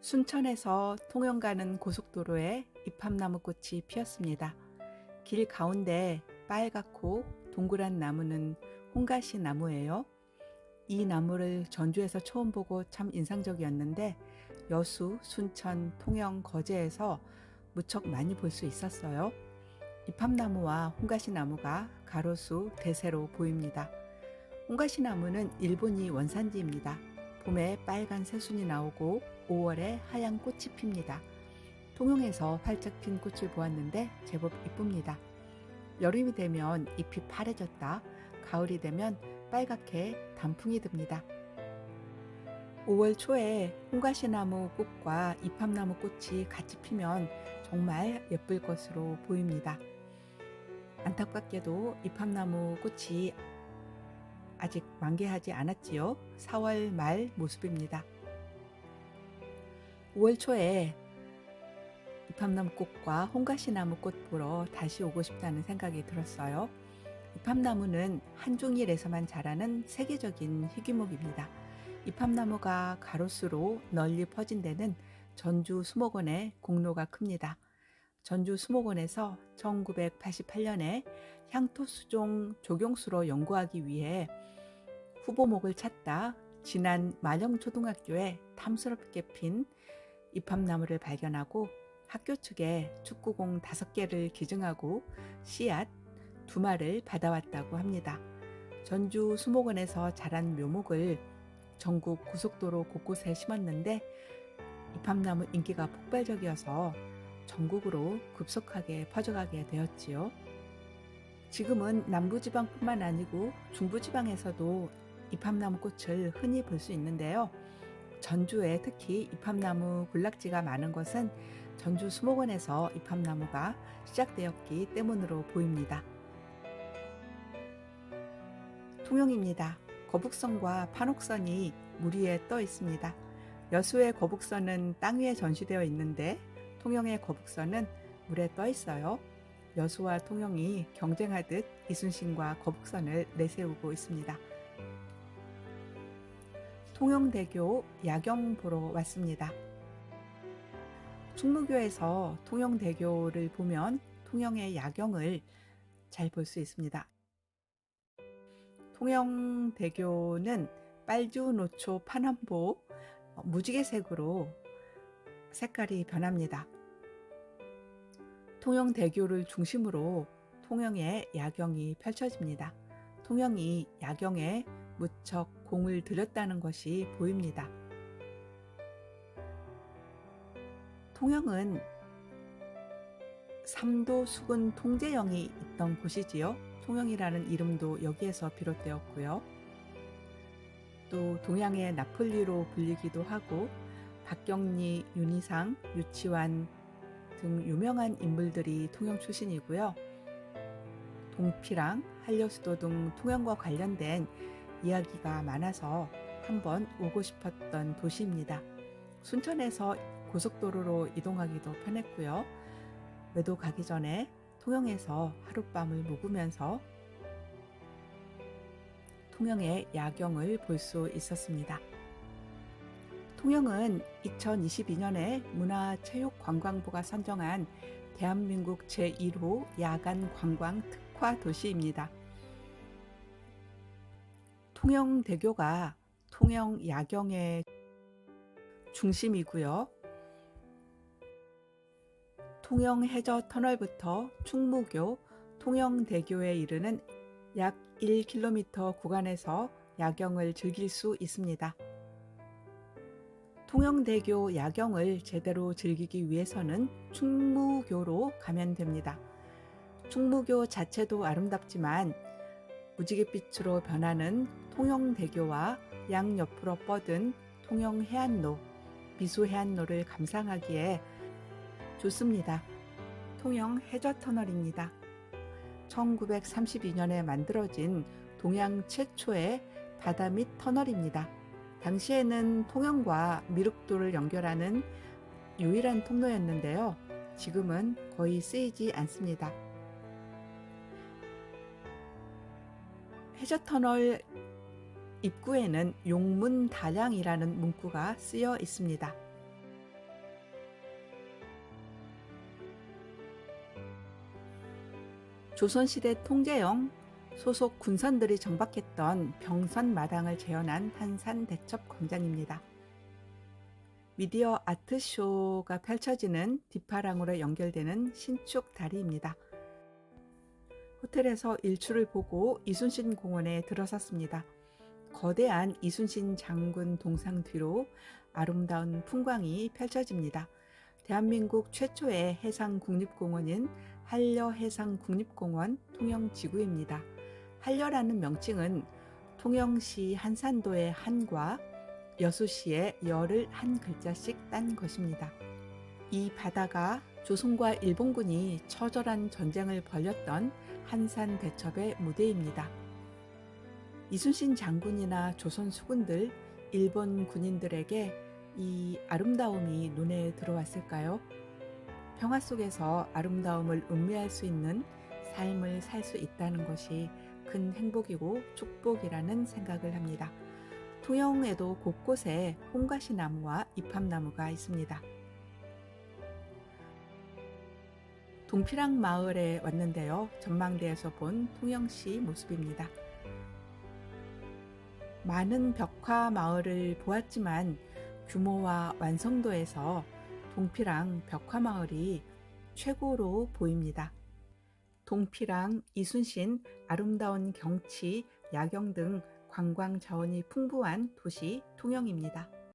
순천에서 통영 가는 고속도로에 이팝나무꽃이 피었습니다. 길 가운데 빨갛고 동그란 나무는 홍가시 나무예요. 이 나무를 전주에서 처음 보고 참 인상적이었는데 여수, 순천, 통영, 거제에서 무척 많이 볼 수 있었어요. 이팝나무와 홍가시 나무가 가로수, 대세로 보입니다. 홍가시 나무는 일본이 원산지입니다. 봄에 빨간 새순이 나오고 5월에 하얀 꽃이 핍니다. 통영에서 활짝 핀 꽃을 보았는데 제법 이쁩니다. 여름이 되면 잎이 파래졌다, 가을이 되면 빨갛게 단풍이 듭니다. 5월 초에 홍가시나무 꽃과 이팝나무 꽃이 같이 피면 정말 예쁠 것으로 보입니다. 안타깝게도 이팝나무 꽃이 아직 만개하지 않았지요. 4월 말 모습입니다. 5월 초에 이팝나무꽃과 홍가시나무꽃 보러 다시 오고 싶다는 생각이 들었어요. 이팝나무는 한중일에서만 자라는 세계적인 희귀목입니다. 이팝나무가 가로수로 널리 퍼진 데는 전주 수목원의 공로가 큽니다. 전주 수목원에서 1988년에 향토수종 조경수로 연구하기 위해 후보목을 찾다 진안 만영초등학교에 탐스럽게 핀 이팝나무를 발견하고 학교 측에 축구공 5개를 기증하고 씨앗 2마를 받아왔다고 합니다. 전주 수목원에서 자란 묘목을 전국 고속도로 곳곳에 심었는데 이팝나무 인기가 폭발적이어서 전국으로 급속하게 퍼져가게 되었지요. 지금은 남부지방뿐만 아니고 중부지방에서도 이팝나무 꽃을 흔히 볼 수 있는데요. 전주에 특히 이팝나무 군락지가 많은 것은 전주 수목원에서 이팝나무가 시작되었기 때문으로 보입니다. 통영입니다. 거북선과 판옥선이 물 위에 떠 있습니다. 여수의 거북선은 땅 위에 전시되어 있는데 통영의 거북선은 물에 떠 있어요. 여수와 통영이 경쟁하듯 이순신과 거북선을 내세우고 있습니다. 통영대교 야경 보러 왔습니다. 충무교에서 통영대교를 보면 통영의 야경을 잘 볼 수 있습니다. 통영대교는 빨주, 노초, 파남보, 무지개색으로 색깔이 변합니다. 통영대교를 중심으로 통영의 야경이 펼쳐집니다. 통영이 야경에 무척 공을 들였다는 것이 보입니다. 통영은 삼도 수군 통제영이 있던 곳이지요. 통영이라는 이름도 여기에서 비롯되었고요. 또 동양의 나폴리로 불리기도 하고 박경리, 윤희상, 유치환 등 유명한 인물들이 통영 출신이고요. 동피랑 한려수도 등 통영과 관련된 이야기가 많아서 한번 오고 싶었던 도시입니다. 순천에서 고속도로로 이동하기도 편했고요. 외도 가기 전에 통영에서 하룻밤을 묵으면서 통영의 야경을 볼 수 있었습니다. 통영은 2022년에 문화체육관광부가 선정한 대한민국 제1호 야간 관광 특화 도시입니다. 통영대교가 통영 야경의 중심이고요. 통영 해저 터널부터 충무교, 통영대교에 이르는 약 1km 구간에서 야경을 즐길 수 있습니다. 통영대교 야경을 제대로 즐기기 위해서는 충무교로 가면 됩니다. 충무교 자체도 아름답지만 무지갯빛으로 변하는 통영대교와 양옆으로 뻗은 통영해안로, 미수해안로를 감상하기에 좋습니다. 통영 해저터널입니다. 1932년에 만들어진 동양 최초의 바다 밑 터널입니다. 당시에는 통영과 미륵도를 연결하는 유일한 통로였는데요. 지금은 거의 쓰이지 않습니다. 해저터널 입구에는 용문다량이라는 문구가 쓰여 있습니다. 조선시대 통제영 소속 군선들이 정박했던 병선 마당을 재현한 한산 대첩 광장입니다. 미디어 아트쇼가 펼쳐지는 뒷파랑으로 연결되는 신축 다리입니다. 호텔에서 일출을 보고 이순신 공원에 들어섰습니다. 거대한 이순신 장군 동상 뒤로 아름다운 풍광이 펼쳐집니다. 대한민국 최초의 해상국립공원인 한려해상국립공원 통영지구입니다. 한려라는 명칭은 통영시 한산도의 한과 여수시의 여를 한 글자씩 딴 것입니다. 이 바다가 조선과 일본군이 처절한 전쟁을 벌였던 한산 대첩의 무대입니다. 이순신 장군이나 조선 수군들, 일본 군인들에게 이 아름다움이 눈에 들어왔을까요? 평화 속에서 아름다움을 음미할 수 있는 삶을 살 수 있다는 것이 큰 행복이고 축복이라는 생각을 합니다. 통영에도 곳곳에 홍가시 나무와 이팝나무가 있습니다. 동피랑 마을에 왔는데요. 전망대에서 본 통영시 모습입니다. 많은 벽화 마을을 보았지만 규모와 완성도에서 동피랑 벽화 마을이 최고로 보입니다. 동피랑, 이순신, 아름다운 경치, 야경 등 관광 자원이 풍부한 도시 통영입니다.